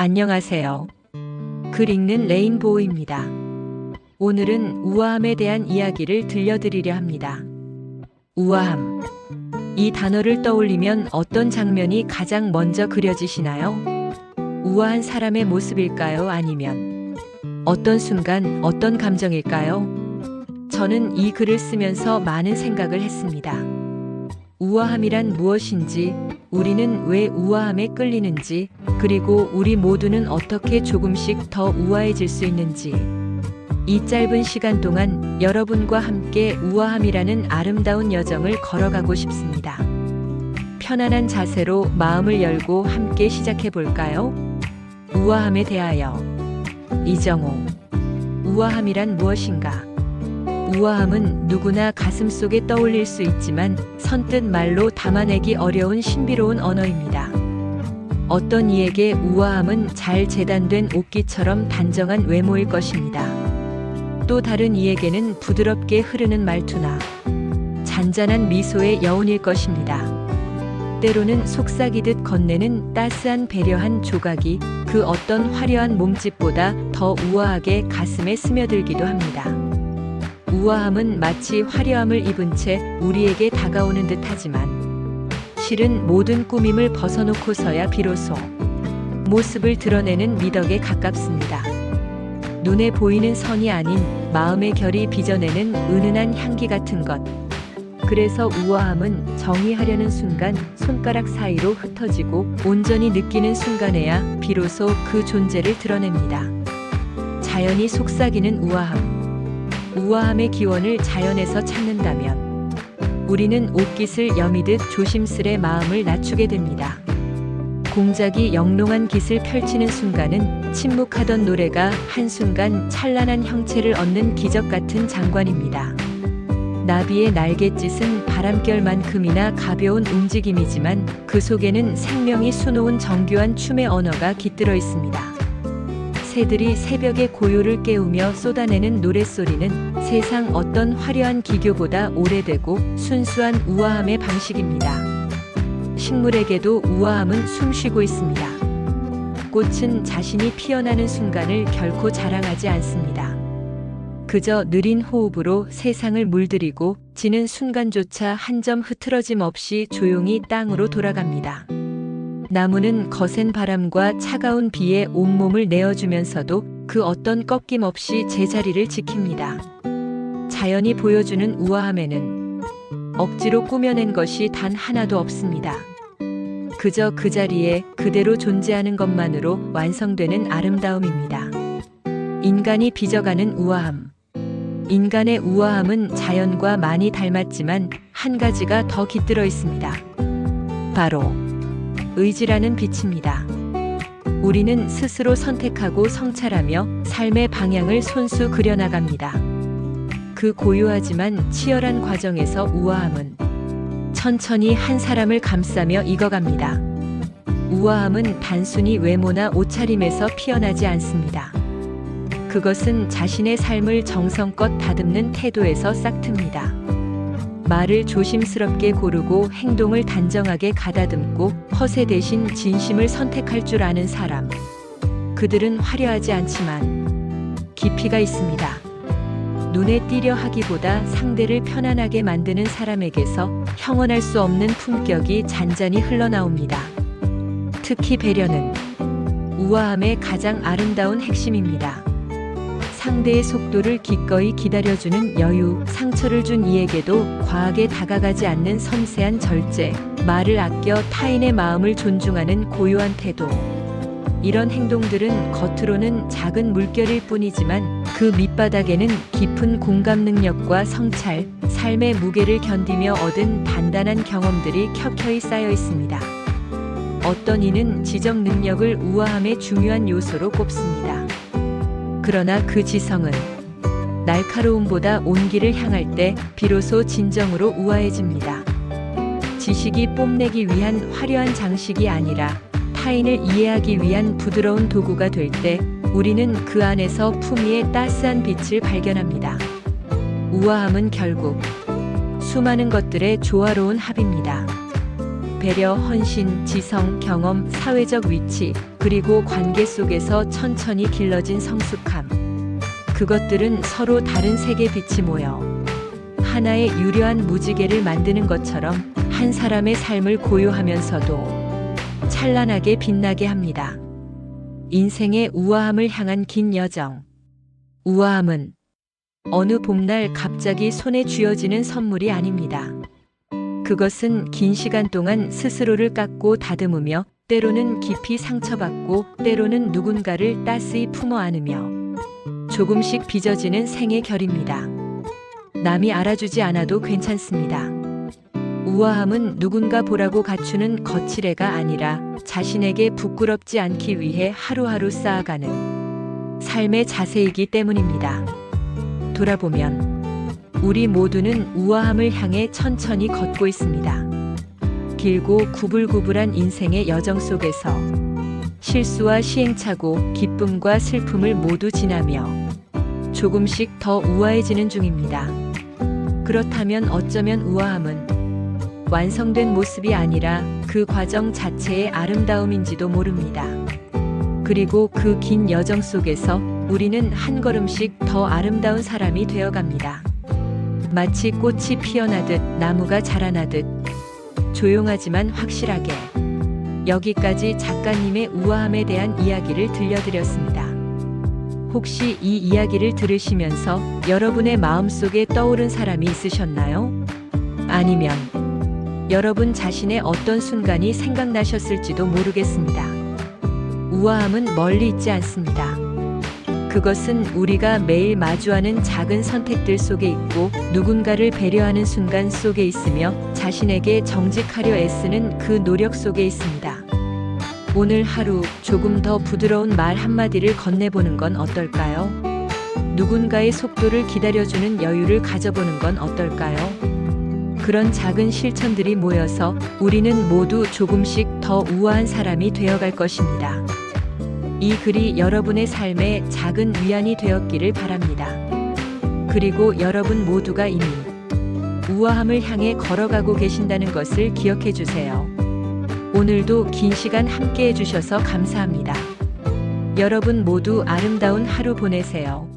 안녕하세요. 글 읽는 레인보우입니다. 오늘은 우아함에 대한 이야기를 들려드리려 합니다. 우아함. 이 단어를 떠올리면 어떤 장면이 가장 먼저 그려지시나요? 우아한 사람의 모습일까요? 아니면 어떤 순간, 어떤 감정일까요? 저는 이 글을 쓰면서 많은 생각을 했습니다. 우아함이란 무엇인지, 우리는 왜 우아함에 끌리는지, 그리고 우리 모두는 어떻게 조금씩 더 우아해질 수 있는지. 이 짧은 시간 동안 여러분과 함께 우아함이라는 아름다운 여정을 걸어가고 싶습니다. 편안한 자세로 마음을 열고 함께 시작해 볼까요? 우아함에 대하여. 이정호. 우아함이란 무엇인가? 우아함은 누구나 가슴속에 떠올릴 수 있지만 선뜻 말로 담아내기 어려운 신비로운 언어입니다. 어떤 이에게 우아함은 잘 재단된 옷깃처럼 단정한 외모일 것입니다. 또 다른 이에게는 부드럽게 흐르는 말투나 잔잔한 미소의 여운일 것입니다. 때로는 속삭이듯 건네는 따스한 배려한 조각이 그 어떤 화려한 몸짓보다 더 우아하게 가슴에 스며들기도 합니다. 우아함은 마치 화려함을 입은 채 우리에게 다가오는 듯하지만 실은 모든 꾸밈을 벗어놓고서야 비로소 모습을 드러내는 미덕에 가깝습니다. 눈에 보이는 선이 아닌 마음의 결이 빚어내는 은은한 향기 같은 것. 그래서 우아함은 정의하려는 순간 손가락 사이로 흩어지고 온전히 느끼는 순간에야 비로소 그 존재를 드러냅니다. 자연이 속삭이는 우아함. 우아함의 기원을 자연에서 찾는다면 우리는 옷깃을 여미듯 조심스레 마음을 낮추게 됩니다. 공작이 영롱한 깃을 펼치는 순간은 침묵하던 노래가 한순간 찬란한 형체를 얻는 기적 같은 장관입니다. 나비의 날갯짓은 바람결만큼이나 가벼운 움직임이지만 그 속에는 생명이 수놓은 정교한 춤의 언어가 깃들어 있습니다. 새들이 새벽의 고요를 깨우며 쏟아내는 노랫소리는 세상 어떤 화려한 기교보다 오래되고 순수한 우아함의 방식입니다. 식물에게도 우아함은 숨쉬고 있습니다. 꽃은 자신이 피어나는 순간을 결코 자랑하지 않습니다. 그저 느린 호흡으로 세상을 물들이고 지는 순간조차 한 점 흐트러짐 없이 조용히 땅으로 돌아갑니다. 나무는 거센 바람과 차가운 비에 온몸을 내어주면서도 그 어떤 꺾임 없이 제자리를 지킵니다. 자연이 보여주는 우아함에는 억지로 꾸며낸 것이 단 하나도 없습니다. 그저 그 자리에 그대로 존재하는 것만으로 완성되는 아름다움입니다. 인간이 빚어가는 우아함. 인간의 우아함은 자연과 많이 닮았지만 한 가지가 더 깃들어 있습니다. 바로 의지라는 빛입니다. 우리는 스스로 선택하고 성찰하며 삶의 방향을 손수 그려나갑니다. 그 고요하지만 치열한 과정에서 우아함은 천천히 한 사람을 감싸며 익어갑니다. 우아함은 단순히 외모나 옷차림에서 피어나지 않습니다. 그것은 자신의 삶을 정성껏 다듬는 태도에서 싹틉니다. 말을 조심스럽게 고르고 행동을 단정하게 가다듬고 허세 대신 진심을 선택할 줄 아는 사람. 그들은 화려하지 않지만 깊이가 있습니다. 눈에 띄려 하기보다 상대를 편안하게 만드는 사람에게서 형언할 수 없는 품격이 잔잔히 흘러나옵니다. 특히 배려는 우아함의 가장 아름다운 핵심입니다. 상대의 속도를 기꺼이 기다려주는 여유, 상처를 준 이에게도 과하게 다가가지 않는 섬세한 절제, 말을 아껴 타인의 마음을 존중하는 고요한 태도. 이런 행동들은 겉으로는 작은 물결일 뿐이지만 그 밑바닥에는 깊은 공감 능력과 성찰, 삶의 무게를 견디며 얻은 단단한 경험들이 켜켜이 쌓여 있습니다. 어떤 이는 지적 능력을 우아함의 중요한 요소로 꼽습니다. 그러나 그 지성은 날카로움보다 온기를 향할 때 비로소 진정으로 우아해집니다. 지식이 뽐내기 위한 화려한 장식이 아니라 타인을 이해하기 위한 부드러운 도구가 될 때 우리는 그 안에서 품위의 따스한 빛을 발견합니다. 우아함은 결국 수많은 것들의 조화로운 합입니다. 배려, 헌신, 지성, 경험, 사회적 위치, 그리고 관계 속에서 천천히 길러진 성숙함. 그것들은 서로 다른 색의 빛이 모여 하나의 유려한 무지개를 만드는 것처럼 한 사람의 삶을 고요하면서도 찬란하게 빛나게 합니다. 인생의 우아함을 향한 긴 여정. 우아함은 어느 봄날 갑자기 손에 쥐어지는 선물이 아닙니다. 그것은 긴 시간 동안 스스로를 깎고 다듬으며 때로는 깊이 상처받고 때로는 누군가를 따스히 품어 안으며 조금씩 빚어지는 생의 결입니다. 남이 알아주지 않아도 괜찮습니다. 우아함은 누군가 보라고 갖추는 거칠애가 아니라 자신에게 부끄럽지 않기 위해 하루하루 쌓아가는 삶의 자세이기 때문입니다. 돌아보면 우리 모두는 우아함을 향해 천천히 걷고 있습니다. 길고 구불구불한 인생의 여정 속에서 실수와 시행착오, 기쁨과 슬픔을 모두 지나며 조금씩 더 우아해지는 중입니다. 그렇다면 어쩌면 우아함은 완성된 모습이 아니라 그 과정 자체의 아름다움인지도 모릅니다. 그리고 그 긴 여정 속에서 우리는 한 걸음씩 더 아름다운 사람이 되어갑니다. 마치 꽃이 피어나듯 나무가 자라나듯 조용하지만 확실하게. 여기까지 작가님의 우아함에 대한 이야기를 들려드렸습니다. 혹시 이 이야기를 들으시면서 여러분의 마음속에 떠오른 사람이 있으셨나요? 아니면 여러분 자신의 어떤 순간이 생각나셨을지도 모르겠습니다. 우아함은 멀리 있지 않습니다. 그것은 우리가 매일 마주하는 작은 선택들 속에 있고 누군가를 배려하는 순간 속에 있으며 자신에게 정직하려 애쓰는 그 노력 속에 있습니다. 오늘 하루 조금 더 부드러운 말 한마디를 건네보는 건 어떨까요? 누군가의 속도를 기다려주는 여유를 가져보는 건 어떨까요? 그런 작은 실천들이 모여서 우리는 모두 조금씩 더 우아한 사람이 되어갈 것입니다. 이 글이 여러분의 삶에 작은 위안이 되었기를 바랍니다. 그리고 여러분 모두가 이미 우아함을 향해 걸어가고 계신다는 것을 기억해 주세요. 오늘도 긴 시간 함께 해주셔서 감사합니다. 여러분 모두 아름다운 하루 보내세요.